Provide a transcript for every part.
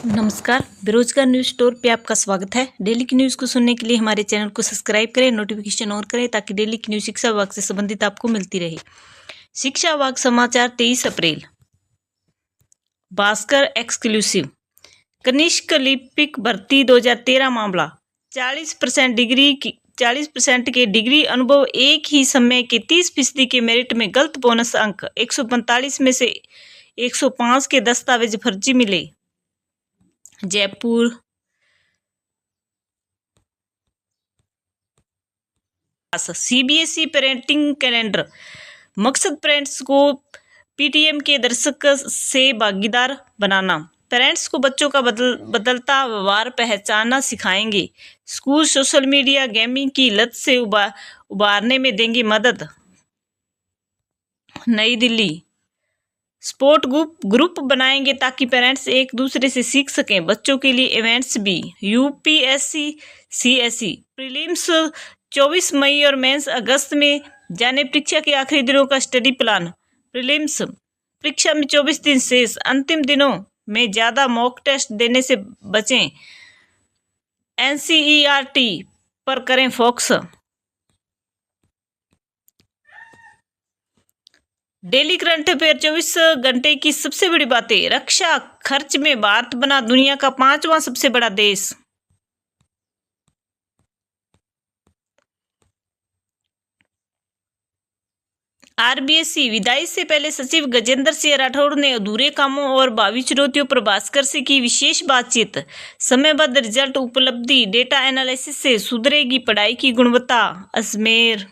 नमस्कार, बेरोजगार news store पे आपका स्वागत है। डेली की न्यूज़ को सुनने के लिए हमारे चैनल को सब्सक्राइब करें, नोटिफिकेशन ऑन करें ताकि डेली की न्यूज़ शिक्षा विभाग से संबंधित आपको मिलती रहे। शिक्षा विभाग समाचार 23 अप्रैल। भास्कर एक्सक्लूसिव। कनिष्क लिपिक भर्ती 2013 मामला। 40% के डिग्री अनुभव, एक ही समय के 30% के मेरिट में गलत बोनस अंक, 145 में से 105 के दस्तावेज फर्जी मिले। जयपुर। CBSE parenting calendar. मकसद पेरेंट्स को पीटीएम के दर्शक से भागीदार बनाना। पेरेंट्स को बच्चों का बदलता व्यवहार पहचानना सिखाएंगे। स्कूल सोशल मीडिया गेमिंग की लत से उबारने में देंगे मदद। नई दिल्ली। स्पोर्ट ग्रुप बनाएंगे ताकि पेरेंट्स एक दूसरे से सीख सकें। बच्चों के लिए इवेंट्स भी। यूपीएससी सीएसई प्रीलिम्स 24 मई और मेंस अगस्त में जाने। परीक्षा के आखिरी दिनों का स्टडी प्लान। प्रीलिम्स परीक्षा में 24 दिन शेष, अंतिम दिनों में ज़्यादा मॉक टेस्ट देने से बचें। एनसीईआरटी पर करें फोकस। डेली करंट अफेयर 24 घंटे की सबसे बड़ी बातें। रक्षा खर्च में भारत बना दुनिया का 5वां सबसे बड़ा देश। आरबीएससी विदाई से पहले सचिव गजेंद्र सिंह राठौड़ ने अधूरे कामों और भावी चुनौतियों पर भास्कर से की विशेष बातचीत। समयबद्ध रिजल्ट उपलब्धि, डेटा एनालिसिस से सुधरेगी पढ़ाई की गुणवत्ता। अजमेर।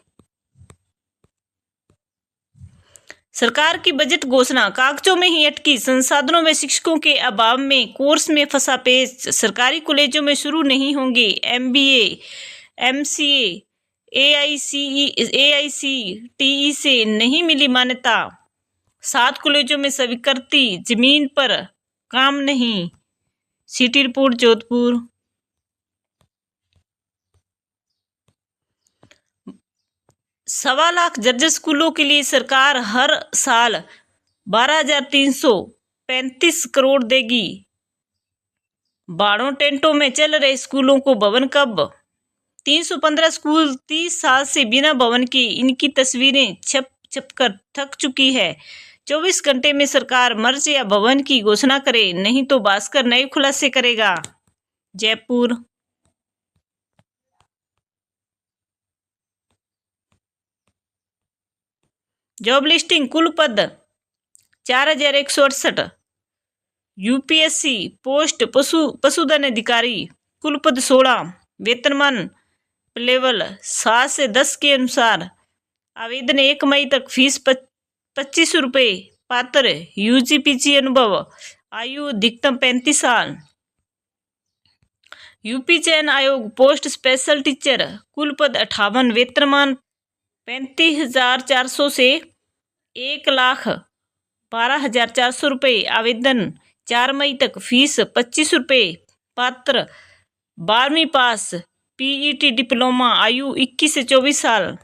सरकार की बजट घोषणा कागजों में ही अटकी। संसाधनों में शिक्षकों के अभाव में कोर्स में फंसा पेच। सरकारी कॉलेजों में शुरू नहीं होंगे एमबीए, एमसीए। एआईसीटीई से नहीं मिली मान्यता। 7 कॉलेजों में स्वीकृति, जमीन पर काम नहीं। City report Jodhpur. सवा लाख जर्जर स्कूलों के लिए सरकार हर साल 12,335 करोड़ देगी। बाड़ों टेंटों में चल रहे स्कूलों को भवन कब। 315 स्कूल 30 साल से बिना भवन के। इनकी तस्वीरें छप कर थक चुकी है। 24 घंटे में सरकार मर्ज या भवन की घोषणा करे, नहीं तो भास्कर नए खुलासे करेगा। जयपुर। जॉब लिस्टिंग कुल पद 4,168। यूपीएससी पोस्ट पशुधन अधिकारी कुल पद 16। वेतनमान लेवल 7 से 10 के अनुसार। आवेदन 1 मई तक। फीस 25 रुपये। पात्र यूजी पीजी अनुभव। आयु अधिकतम 35 साल। यूपी चयन आयोग पोस्ट स्पेशल टीचर कुल पद 58। वेतनमान 35,400 से 1,12,400 रुपये। आवेदन 4 मई तक। फीस 25 रुपये। पात्र 12वीं पास, पीईटी डिप्लोमा। आयु 21 से 24 साल।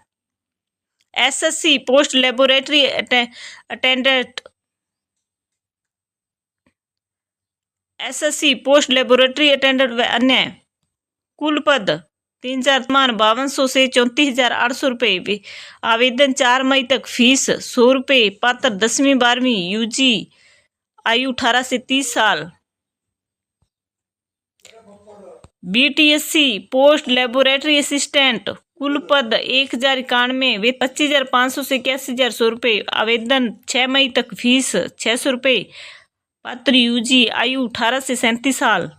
SSC post laboratory attendant. SSC post laboratory attendant व अन्य कुल पद 3,400। 5200 से 34,800 रुपये। आवेदन 4 मई तक। फीस 100 रुपये। पात्र 10वीं 12वीं यूजी। आयु 18 से 30 साल। बीटीएससी पोस्ट लेबोरेटरी असिस्टेंट कुल पद 1,091। वे 25,500 से 81,100 रुपये। आवेदन 6 मई तक। फीस 600 रुपये। पात्र यूजी। आयु 18 से 37 साल।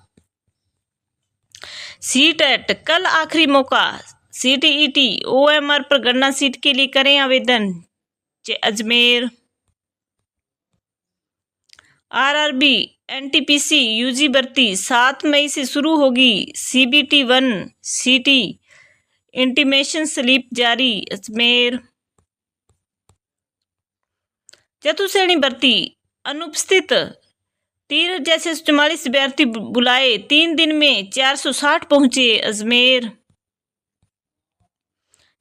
सीटेट कल आखिरी मौका। सीटीईटी ओएमआर पर गणना सीट के लिए करें आवेदन। अजमेर। आरआरबी एनटीपीसी यूजी भर्ती 7 मई से शुरू होगी। सीबीटी 1 सीटी इंटीमेशन स्लिप जारी। अजमेर। चतुश्रेणी भर्ती अनुपस्थित 3,644 अभ्यर्थी बुलाए। 3 दिन में 460 पहुंचे। अजमेर।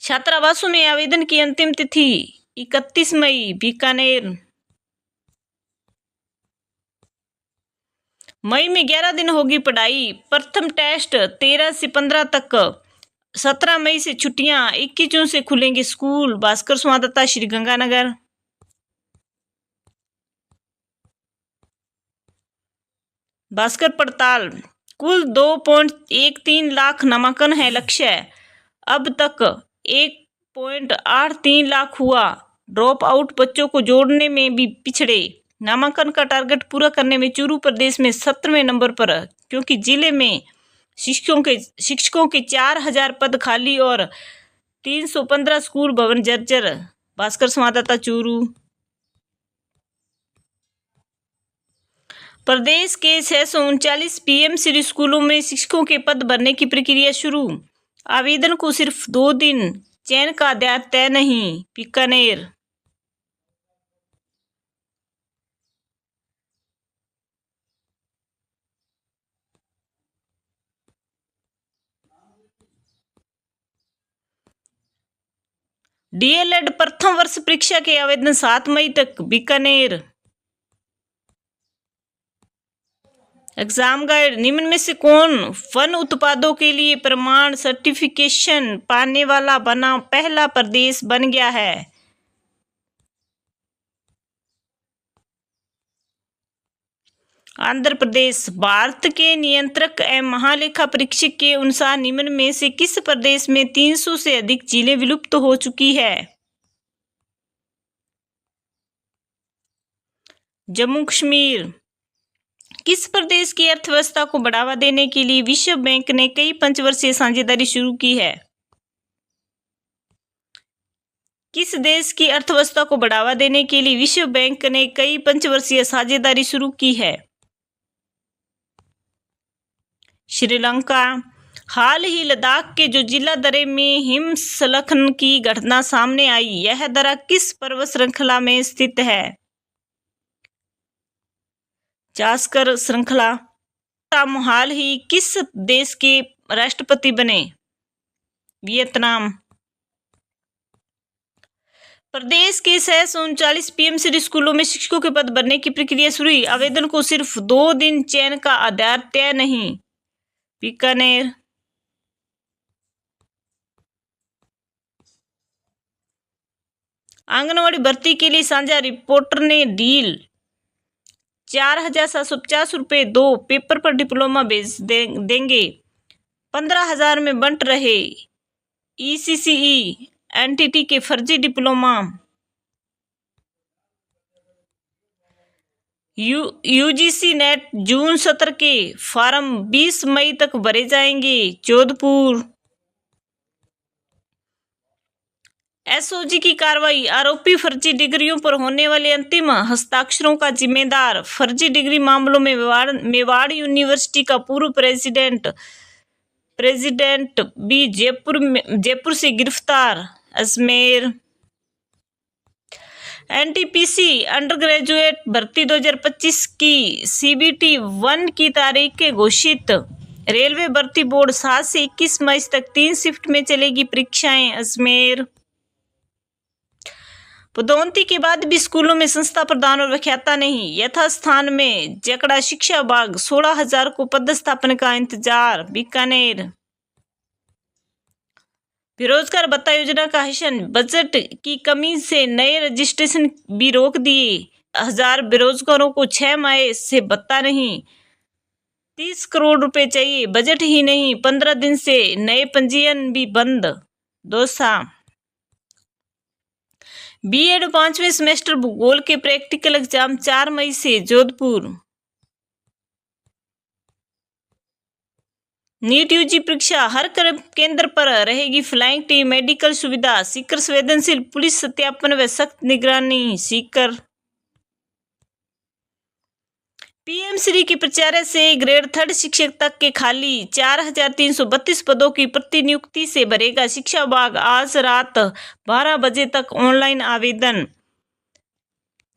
छात्रावासों में आवेदन की अंतिम तिथि 31 मई। बीकानेर। मई में 11 दिन होगी पढ़ाई, प्रथम टेस्ट 13 से 15 तक, 17 मई से छुट्टियां, 21 जून से खुलेंगे स्कूल। भास्कर संवाददाता श्रीगंगानगर। भास्कर पड़ताल, कुल 2.13 लाख नामांकन है लक्ष्य, अब तक 1.83 लाख हुआ। ड्रॉप आउट बच्चों को जोड़ने में भी पिछड़े, नामांकन का टारगेट पूरा करने में चूरू प्रदेश में 17वें नंबर पर, क्योंकि जिले में शिक्षकों के 4000 पद खाली और 315 स्कूल भवन जर्जर। भास्कर संवाददाता चूरू। प्रदेश के 639 पीएमसी स्कूलों में शिक्षकों के पद भरने की प्रक्रिया शुरू, आवेदन को सिर्फ 2 दिन, चयन का आधार तय नहीं। बीकानेर। डीएलएड प्रथम वर्ष परीक्षा के आवेदन 7 मई तक। बीकानेर। एग्जाम गाइड, निम्न में से कौन वन उत्पादों के लिए प्रमाण सर्टिफिकेशन पाने वाला बना पहला प्रदेश बन गया है? आंध्र प्रदेश। भारत के नियंत्रक एवं महालेखा परीक्षक के अनुसार निम्न में से किस प्रदेश में 300 से अधिक झीलें विलुप्त हो चुकी है? जम्मू कश्मीर। किस प्रदेश की अर्थव्यवस्था को बढ़ावा देने के लिए विश्व बैंक ने कई पंचवर्षीय साझेदारी शुरू की है? किस देश की अर्थव्यवस्था को बढ़ावा देने के लिए विश्व बैंक ने कई पंचवर्षीय साझेदारी शुरू की है? श्रीलंका। हाल ही लद्दाख के जो जिला दर्रे में हिमस्खलन की घटना सामने आई, यह दर्रा किस पर्वत श्रृंखला में स्थित है? जास्कर श्रृंखला। हाल ही किस देश के राष्ट्रपति बने? वियतनाम। प्रदेश के 639 पीएमसी स्कूलों में शिक्षकों के पद भरने की प्रक्रिया शुरू हुई, आवेदन को सिर्फ 2 दिन, चयन का आधार तय नहीं। बीकानेर। आंगनवाड़ी भर्ती के लिए साझा रिपोर्टर ने डील, 4,750 रुपये 2 पेपर पर डिप्लोमा भेज देंगे, 15,000 में बंट रहे ईसीसीई एनटीटी के फर्जी डिप्लोमा। यूजीसी नेट जून सत्र के फॉर्म 20 मई तक भरे जाएंगे। जोधपुर। एसओजी की कार्रवाई, आरोपी फर्जी डिग्रियों पर होने वाले अंतिम हस्ताक्षरों का जिम्मेदार। फर्जी डिग्री मामलों में मेवाड़ यूनिवर्सिटी का पूर्व प्रेसिडेंट भी जयपुर से गिरफ्तार। अजमेर। एनटीपीसी अंडर ग्रेजुएट भर्ती 2025 की सीबीटी 1 की तारीख घोषित। रेलवे भर्ती बोर्ड 7 से 21 मई तक 3 शिफ्ट में चलेगी परीक्षाएं। अजमेर। पदोन्नति के बाद भी स्कूलों में संस्था प्रधान और व्याख्याता नहीं, यथास्थान में जकड़ा शिक्षा विभाग, 16,000 को पदस्थापन का इंतजार। बीकानेर। बेरोजगार भत्ता योजना का हशन, बजट की कमी से नए रजिस्ट्रेशन भी रोक दिए, 1000 बेरोजगारों को 6 माह से भत्ता नहीं, 30 करोड़ रुपए चाहिए, बजट ही नहीं, 15 दिन से नए पंजीयन भी बंद। दौसा। बीएड 5वें सेमेस्टर भूगोल के प्रैक्टिकल एग्जाम 4 मई से। जोधपुर। नीट यूजी परीक्षा, हर केंद्र पर रहेगी फ्लाइंग टीम, मेडिकल सुविधा। सीकर संवेदनशील, पुलिस सत्यापन व सख्त निगरानी। सीकर। पीएमश्री के प्रचार से ग्रेड 3 शिक्षक तक के खाली 4,332 पदों की प्रतिनियुक्ति से भरेगा शिक्षा विभाग। आज रात 12 बजे तक ऑनलाइन आवेदन।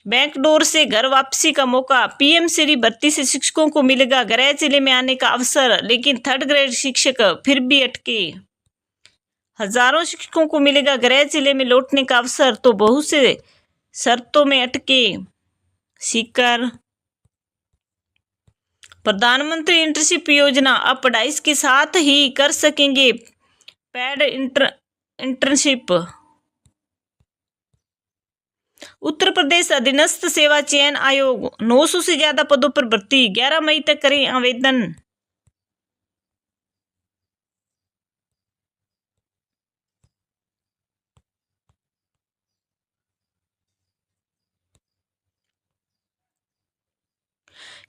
बैकडोर से घर वापसी का मौका, पीएमश्री भर्ती से शिक्षकों को मिलेगा गृह जिले में आने का अवसर, लेकिन 3rd ग्रेड शिक्षक फिर भी अटके। हजारों शिक्षकों को मिलेगा गृह जिले में लौटने का अवसर, तो बहुत से शर्तों में अटके। सीकर। प्रधानमंत्री इंटर्नशिप योजना अब पढ़ाई के साथ ही कर सकेंगे पेड इंटर्नशिप। उत्तर प्रदेश अधीनस्थ सेवा चयन आयोग 900 से ज्यादा पदों पर भर्ती, 11 मई तक करें आवेदन।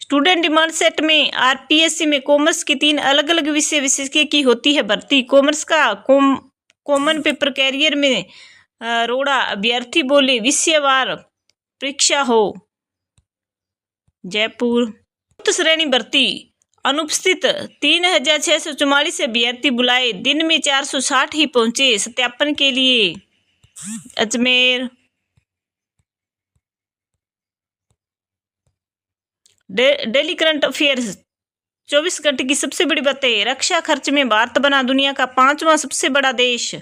स्टूडेंट डिमांड सेट में आरपीएससी में कॉमर्स के 3 अलग अलग विषय विशेषज्ञ की होती है भर्ती। कॉमर्स का कॉमन पेपर कैरियर में रोड़ा, अभ्यर्थी बोले विषयवार परीक्षा हो। जयपुर श्रेणी भर्ती अनुपस्थित 3644 अभ्यर्थी बुलाए, दिन में 460 ही पहुंचे सत्यापन के लिए। अजमेर डेली करंट अफेयर्स 24 घंटे की सबसे बड़ी बातें। रक्षा खर्च में भारत बना दुनिया का 5वां सबसे बड़ा देश।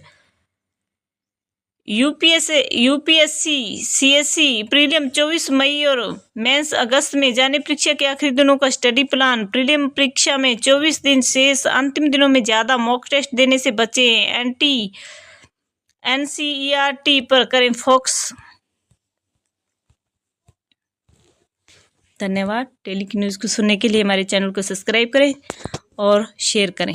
यूपीएससी सीएससी प्रीलिम 24 मई और मेंस अगस्त में जाने। परीक्षा के आखिरी दिनों का स्टडी प्लान। प्रीलिम परीक्षा में 24 दिन शेष, अंतिम दिनों में ज्यादा मॉक टेस्ट देने से बचें। एनसीईआरटी पर करें फोकस। धन्यवाद। डेली की न्यूज़ को सुनने के लिए हमारे चैनल को सब्सक्राइब करें और शेयर करें।